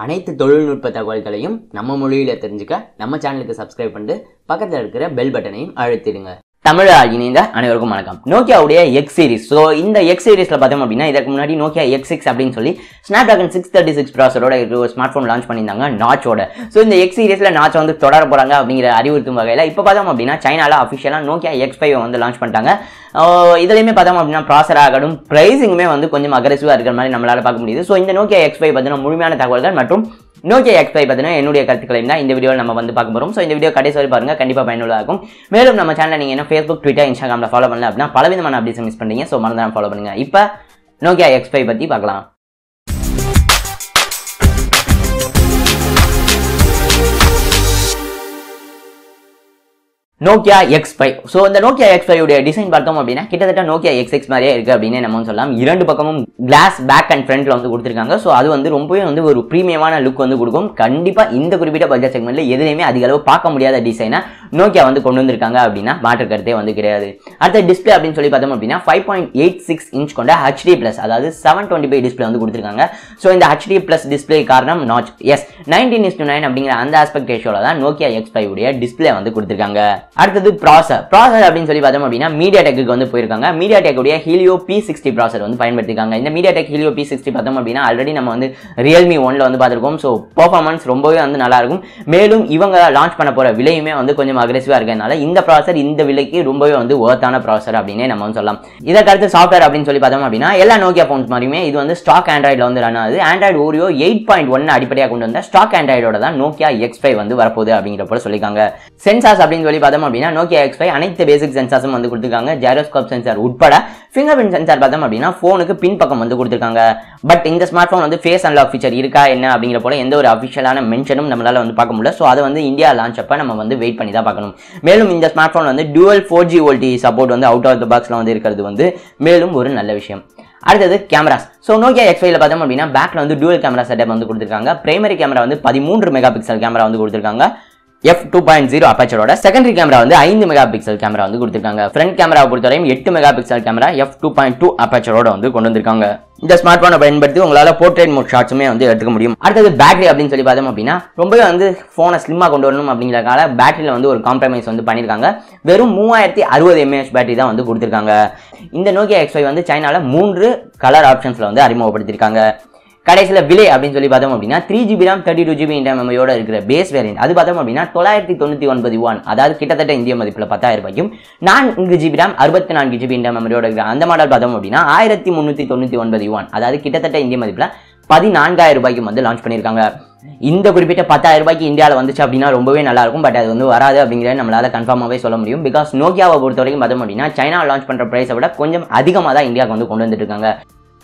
அனைத்து தொழில்நுட்ப தகவல்களையும் நம்ம மொழியில தெரிஞ்சுக்க நம்ம சேனலுக்கு சப்ஸ்கிரைப் பண்ணிட்டு பக்கத்துல இருக்கிற பெல் பட்டனையும் அழுத்திடுங்க. தமிழால் இணைந்த அனைவருக்கும் வணக்கம். நோக்கியாவுடைய எக்ஸ் சீரிஸ். ஸோ இந்த எக்ஸ் சீரிஸ்ல பார்த்தோம் அப்படின்னா இதற்கு முன்னாடி நோக்கியா X6 அப்படின்னு சொல்லி ஸ்னாப்டிராகன் 636 ப்ராசரோட ஒரு ஸ்மார்ட் ஃபோன் லான்ச் பண்ணியிருந்தாங்க நாச்சோட. ஸோ இந்த எக்ஸ் சீரிஸ்ல நாச்சை வந்து தொடர போறாங்க அப்படிங்கிற அறிவுறுத்தும் வகையில் இப்போ பார்த்தோம் அப்படின்னா சைனால அஃபிஷியலாக நோக்கியா X5 வந்து லான்ச் பண்ணிட்டாங்க. இதுலையுமே பார்த்தோம் அப்படின்னா ப்ராசர் ஆகட்டும் பிரைசிங்குமே வந்து கொஞ்சம் அக்ரெசிவாக இருக்கிற மாதிரி நம்மளால பார்க்க முடியுது. ஸோ இந்த நோக்கியா X5 பார்த்தீங்கன்னா முழுமையான தகவல்கள் மற்றும் நோக்கியா X5 பார்த்தீங்கன்னா என்னுடைய கருத்துக்களையும் தான் இந்த வீடியோவில் நம்ம வந்து பார்க்க போகிறோம். ஸோ இந்த வீடியோ கடைசி வரை பாருங்க, கண்டிப்பாக பயனுள்ளதாக இருக்கும். மேலும் நம்ம சேனலை நீங்கள் என்ன ஃபேஸ்புக், ட்விட்டர், இன்ஸ்டாகிராமில் ஃபாலோ பண்ணல அப்படின்னா பலவிதமான அப்டேட்ஸ் மிஸ் பண்ணுறீங்க. ஸோ மறந்துடாம ஃபாலோ பண்ணுங்க. இப்போ நோக்கியா X5 பற்றி பார்க்கலாம். Nokia X5. ஸோ இந்த நோக்கியா X5 உடைய டிசைன் பார்த்தோம் அப்படின்னா கிட்டத்தட்ட நோக்கியா X6 மாதிரியே இருக்கு அப்படின்னு நம்ம சொல்லலாம். இரண்டு பக்கமும் கிளாஸ் பேக் அண்ட் ஃப்ரண்ட்ல வந்து கொடுத்துருக்காங்க. ஸோ அது வந்து ரொம்பவே வந்து ஒரு பிரீமியமான லுக் வந்து கொடுக்கும். கண்டிப்பா இந்த குறிப்பிட்ட பட்ஜெட் செக்மெண்ட்ல எதுலையுமே அதிக அளவு பார்க்க முடியாத டிசைனை நோக்கியா வந்து கொண்டு வந்திருக்காங்க அப்படின்னா மாற்று கருத்தே வந்து கிடையாது. அடுத்த டிஸ்பிளே அப்படின்னு சொல்லி பார்த்தோம் அப்படின்னா 5.86 இன்ச் கொண்ட HD+, அதாவது 720p டிஸ்பிளே வந்து கொடுத்துருக்காங்க. ஸோ இந்த HD+ டிஸ்பிளே காரணம் நாச் 19:9 அப்படிங்கிற அந்த ஆஸ்பெக்ட் ரேஷியோல தான் நோக்கியா X5 உடைய டிஸ்பிளே வந்து கொடுத்துருக்காங்க. அடுத்தது ப்ராசர் அப்படின்னு சொல்லி பார்த்தோம் அப்படின்னா மீடியாடெக்கு வந்து போயிருக்காங்க. மீடியாடெக் உடைய Helio P60 ப்ராசர் வந்து பயன்படுத்திருக்காங்க. இந்த மீடியாடெக் Helio P60 பார்த்தோம் அப்படின்னா ஆல்ரெடி நம்ம வந்து Realme 1ல வந்து பார்த்திருக்கோம். ஸோ பெர்ஃபார்மன்ஸ் ரொம்பவே வந்து நல்லா இருக்கும். மேலும் இவங்க லான்ச் பண்ண போற விலையுமே வந்து கொஞ்சம் அக்ரெசிவா இருக்கிறதுனால இந்த ப்ராசர் இந்த விலைக்கு ரொம்பவே வந்து ஒர்த்தான ப்ராசர் அப்படின்னு நம்ம வந்து சொல்லலாம். இதற்கடுத்து சாஃப்ட்வேர் அப்படின்னு சொல்லி பார்த்தோம் அப்படின்னா எல்லா நோக்கியா போன்ஸ் மாதிரியுமே இது வந்து ஸ்டாக் ஆண்ட்ராய்டில் வந்து ரன் ஆகுது. ஆண்ட்ராய்டு ஓரியோ 8.1 அடிப்படையாக கொண்டு வந்த ஸ்டாக் ஆண்ட்ராய்டோட தான் நோக்கியா X5 வந்து வரப்போகுது அப்படிங்கிற போல சொல்லியிருக்காங்க. சென்சார்ஸ் அப்படின்னு சொல்லி பார்த்தோம் அப்படின்னா நோக்கியா X5 அனைத்து பேசிக் சென்சார்ஸும் வந்து கொடுத்துருக்காங்க. ஜைரோஸ்கோப் சென்சார் உட்பட ஃபிங்கர் பிரிண்ட் சென்சார் பார்த்தோம் அப்படின்னா போனுக்கு பின் பக்கம் வந்து கொடுத்துருக்காங்க. பட் இந்த ஸ்மார்ட் போன் வந்து ஃபேஸ் அன்லாக் ஃபீச்சர் இருக்கா என்ன அப்படிங்கிற போல எந்த ஒரு அஃபிஷியலான மென்ஷனும் நம்மளால வந்து பார்க்க முடியல. ஸோ அதை வந்து இந்தியா லான்ச் அப்ப நம்ம வந்து வெயிட் பண்ணி தான் பார்க்கணும். மேலும் இந்த ஸ்மார்ட் போன் வந்து dual 4G VoLTE சப்போர்ட் வந்து அவுட் ஆஃப் த பாக்ஸ்ல வந்து இருக்கிறது வந்து மேலும் ஒரு நல்ல விஷயம். அடுத்தது கேமராஸ். ஸோ நோக்கியா X5ல பார்த்தோம் அப்படின்னா பேக்ல வந்து டூவல் கேமரா செட்டப் வந்து கொடுத்துருக்காங்க. பிரைமரி கேமரா வந்து 13 மெகா பிக்சல் கேமரா வந்து கொடுத்துருக்காங்க. f2.0 அபேச்சரோட. செகண்டரி கேமரா வந்து 5 மெகா பிக்சல் கேமரா வந்து கொடுத்துருக்காங்க. ஃப்ரண்ட் கேமராவை பொறுத்தவரையும் 8 மெகா பிக்சல் கேமரா f2.2 அபேச்சரோட வந்து கொண்டு வந்திருக்காங்க. இந்த ஸ்மார்ட் போனை பயன்படுத்தி உங்களால போர்ட்ரேட் மோட் ஷாட்ஸுமே வந்து எடுத்துக்க முடியும். அடுத்தது பேட்டரி அப்படின்னு சொல்லி பார்த்தோம் அப்படின்னா ரொம்பவே வந்து போனை ஸ்லிம்மா கொண்டு வரணும் அப்படிங்கிறதுக்காக பேட்டரியில வந்து ஒரு காம்ப்ரமைஸ் வந்து பண்ணியிருக்காங்க. வெறும் 3060 mAh பேட்டரி தான் வந்து கொடுத்துருக்காங்க. இந்த நோக்கியா X5 வந்து சைனால 3 கலர் ஆப்ஷன்ஸ்ல வந்து அறிமுகப்படுத்திருக்காங்க. கடைசியில் விலை அப்படின்னு சொல்லி பார்த்தோம் அப்படின்னா 3GB RAM 32GB இன்டர்னல் மெமரியோட இருக்கிற பேஸ் வேரியன்ட் அது பார்த்தோம் அப்படின்னா 999 yuan, அதாவது கிட்டத்தட்ட இந்திய மதிப்பில் 10,000 ரூபாய்க்கும் 4GB RAM 64GB இன்டர்னல் மெமரியோட இருக்கிற அந்த மாடல் பார்த்தோம் அப்படின்னா 1399 yuan, அதாவது கிட்டத்தட்ட இந்திய மதிப்பில் 14,000 ரூபாய்க்கும் வந்து லான்ச் பண்ணியிருக்காங்க. இந்த குறிப்பிட்ட 10,000 ரூபாய்க்கு இந்தியாவில் வந்துச்சு அப்படின்னா ரொம்பவே நல்லா இருக்கும். பட் அது வந்து வராது அப்படிங்கிறத நம்மளால கன்ஃபார்மாகவே சொல்ல முடியும். பிகாஸ் நோக்கியாவை பொறுத்த வரைக்கும் பார்த்தோம் அப்படின்னா சைனா லான்ச் பண்ணுற ப்ரைஸை விட கொஞ்சம் அதிகமாக தான் இந்தியாவுக்கு வந்து கொண்டு வந்துட்டு இருக்காங்க.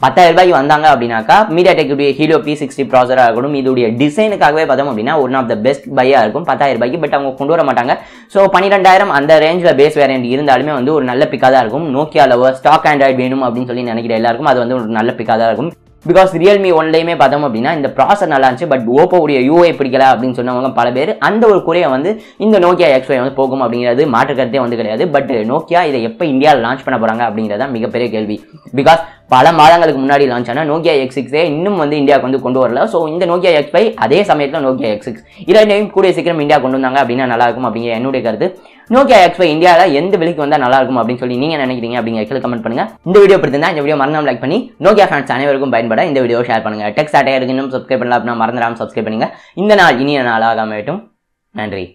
10,000 ரூபாய்க்கு வந்தாங்க அப்படின்னாக்கா மீடியாடெக் Helio P60 ப்ராசராக இருக்கணும். இதோடைய டிசைனுக்காகவே பார்த்தோம் அப்படின்னா ஒன் ஆஃப் த பெஸ்ட் பையாக இருக்கும் 10,000 ரூபாய்க்கு. பட் அவங்க கொண்டு வர மாட்டாங்க. ஸோ 12,000 அந்த ரேஞ்சில் பேஸ் வேரியன்ட் இருந்தாலுமே வந்து ஒரு நல்ல பிக்காக தான் இருக்கும். நோக்கியா லவர் ஸ்டாக் ஆண்ட்ராய்டு வேணும் அப்படின்னு சொல்லி நினைக்கிற எல்லாருக்கும் அது வந்து ஒரு நல்ல பிக்காக தான் இருக்கும். பிகாஸ் Realme 1லையுமே பார்த்தோம் அப்படின்னா இந்த ப்ராசர் நல்லா இருந்துச்சு. பட் ஓப்போவுடைய UI பிடிக்கல அப்படின்னு சொன்னவங்க பல பேர். அந்த ஒரு குறையை வந்து இந்த நோக்கியா X5 வந்து போகும் அப்படிங்கிறது மாற்று கருத்தே வந்து கிடையாது. பட் நோக்கியா இதை எப்போ இந்தியாவில் லான்ச் பண்ண போறாங்க அப்படிங்கிறதா மிகப்பெரிய கேள்வி. பிகாஸ் பல மாதங்களுக்கு முன்னாடி லான்ச் ஆன நோக்கியா X6 இன்னும் வந்து இந்தியாவுக்கு வந்து கொண்டு வரல. ஸோ இந்த நோக்கியா X5 அதே சமயத்தில் நோக்கியா X6 இரண்டையும் கூடிய சீக்கிரம் இந்தியா கொண்டு வந்தாங்க அப்படின்னா நல்லா இருக்கும் அப்படிங்கிற என்னுடைய கருத்து. நோக்கியா X5 இந்தியாவில் எந்த விலைக்கு வந்தால் நல்லா இருக்கும் அப்படின்னு சொல்லி நீங்க நினைக்கிறீங்க அப்படிங்கிற கமெண்ட் பண்ணுங்க. இந்த வீடியோ பிடிச்சிருந்தா இந்த வீடியோ மறக்காம லைக் பண்ணி நோக்கியா ஃபேன்ஸ் அனைவருக்கும் பயன்பட இந்த வீடியோ ஷேர் பண்ணுங்க. டெக் சாட்டையருக்கு இன்னும் சப்ஸ்கிரைப் பண்ணலாம் அப்படின்னா மறந்துடாம சப்ஸ்கிரைப் பண்ணுங்க. இந்த நாள் இனிய நாளாக அமையட்டும். நன்றி.